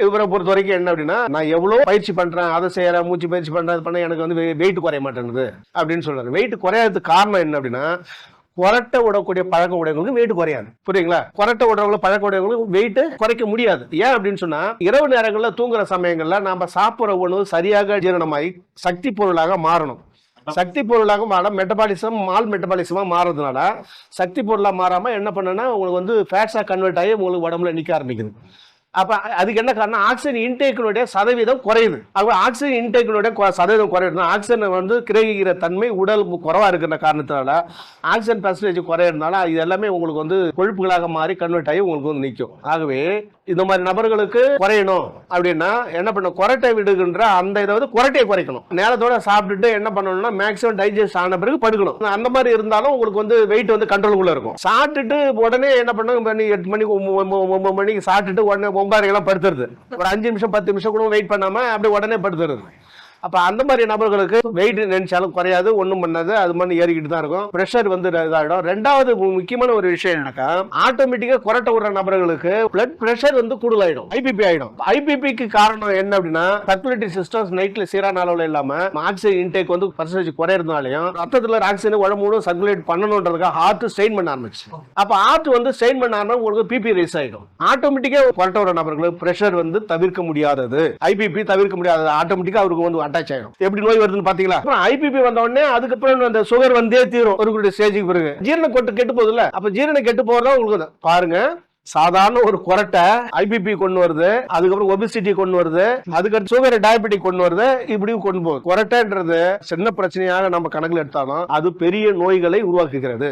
இவரை பொறுத்த வரைக்கும் என்ன அப்படின்னா, நான் எவ்வளவு பயிற்சி பண்றேன், அதை செய்யறேன், மூச்சு பயிற்சி பண்றேன், அது பண்ண எனக்கு வந்து வெயிட் குறைய மாட்டேங்குது அப்படின்னு சொல்றாரு. வெயிட் குறையாததுக்கு காரணம் என்ன அப்படின்னா, கொரட்டை விடக்கூடிய பழக்க உடையவங்களுக்கு வெயிட் குறையாது. புரியுங்களா? கொரட்டை விடுறவங்க பழக்க உடையவங்களுக்கு வெயிட் குறைக்க முடியாது. ஏன் அப்படின்னு சொன்னா, இரவு நேரங்கள்ல தூங்குற சமயங்கள்ல நாம சாப்பிடுற உணவு சரியாக ஜீரணமாகி சக்தி பொருளாக மாறணும். சக்தி பொருளாக மாற மெட்டபாலிசம் மால் மெட்டபாலிசமா மாறதுனால சக்தி பொருளா மாறாம என்ன பண்ணனா உங்களுக்கு வந்து ஃபேட்ஸா கன்வெர்ட் ஆகி உங்களுக்கு உடம்புல நிக்க ஆரம்பிக்குது. அப்ப அதுக்கு என்ன காரணம்? ஆக்சிஜன் இன்டேக்கினுடைய சதவீதம் குறையுது. அப்ப ஆக்சிஜன் இன்டேக்கினுடைய சதவீதம் குறையுதுன்னா ஆக்சிஜன் வந்து கிரகிக்கிற தன்மை உடல் குறைவா இருக்கிற காரணத்தினால ஆக்சிஜன் பெர்சன்டேஜ் குறையிறதுனால இது எல்லாமே உங்களுக்கு வந்து கொழுப்புகளாக மாறி கன்வெர்ட் ஆகி உங்களுக்கு வந்து நிற்கும். ஆகவே இந்த மாதிரி நபர்களுக்கு குறையணும் அப்படின்னா என்ன பண்ண, கொரட்டை விடுகின்ற அந்த இதை வந்து கொரட்டையை குறைக்கணும். நேரத்தோட சாப்பிட்டுட்டு என்ன பண்ணணும்னா மேக்ஸிமம் டைஜஸ்ட் ஆன பிறகு படுக்கணும். அந்த மாதிரி இருந்தாலும் உங்களுக்கு வந்து வெயிட் வந்து கண்ட்ரோலுக்குள்ள இருக்கும். சாப்பிட்டுட்டு உடனே என்ன பண்ணுங்க, 8 மணிக்கு 9 மணிக்கு சாப்பிட்டுட்டு உடனே 9:30 படுத்துறது, ஒரு 5 நிமிஷம் 10 நிமிஷம் கூட வெயிட் பண்ணாம அப்படியே உடனே படுத்துறது. அப்ப அந்த மாதிரி நபர்களுக்கு வெயிட் நினைச்சாலும் குறையாது, ஒண்ணும் பண்ணாது, அது மாதிரி ஏறிக்கிட்டு தான் இருக்கும். பிரஷர் வந்து இதாகிடும். ரெண்டாவது முக்கியமான ஒரு விஷயம் என்னக்கா, ஆட்டோமேட்டிக்கா கொரட்டை விடுற நபர்களுக்கு பிளட் பிரஷர் வந்து கூடுதலாயிடும், ஐபிபி ஆயிடும். ஐபிபிக்கு காரணம் என்ன அப்படின்னா, சர்க்குலேட்டரி சிஸ்டம் நைட்ல சீரான அளவுல இல்லாம ஆக்சிஜன் இன்டேக் வந்து பர்சன்டேஜ் குறையறதுனாலையும் ரத்தத்துல ஆக்சிஜன் உடம்பு சர்க்குலேட் பண்ணணும்ன்றதுக்காக ஹார்ட் ஸ்ட்ரெயின் பண்ண ஆரம்பிச்சு. அப்ப ஹார்ட் வந்து ஸ்ட்ரெயின் பண்ண ஆரம்பிச்சு உங்களுக்கு பிபி ரைஸ் ஆயிடும். ஆட்டோமேட்டிக்கா கொரட்டை விடுற நபர்களுக்கு பிரஷர் வந்து தவிர்க்க முடியாதது, ஐபிபி தவிர்க்க முடியாதது, ஆட்டோமேட்டிக்கா அவருக்கு வந்து அட்டாச் ஆயிடும். எப்படி நோய் வருதுன்னு பாத்தீங்களா? ஐபிபி வந்த உடனே அதுக்கப்புறம் அந்த சுகர் வந்தே தீரும் ஒரு ஸ்டேஜுக்கு பிறகு. ஜீரண கொட்டு கெட்டு போகுதுல்ல, அப்ப ஜீரண கெட்டு போறதா உங்களுக்கு பாருங்க. சாதாரண ஒரு கொரட்டை ஐபிபி கொண்டு வருது, அதுக்கப்புறம் ஒபிசிட்டி கொண்டு வருது, அதுக்கப்புறம் சுகர் டயபெட்டிக் கொண்டு வருது, இப்படியும் கொண்டு போகுது. கொரட்டைன்றது சின்ன பிரச்சனையாக நம்ம கணக்கில் எடுத்தாலும் அது பெரிய நோய்களை உருவாக்குகிறது.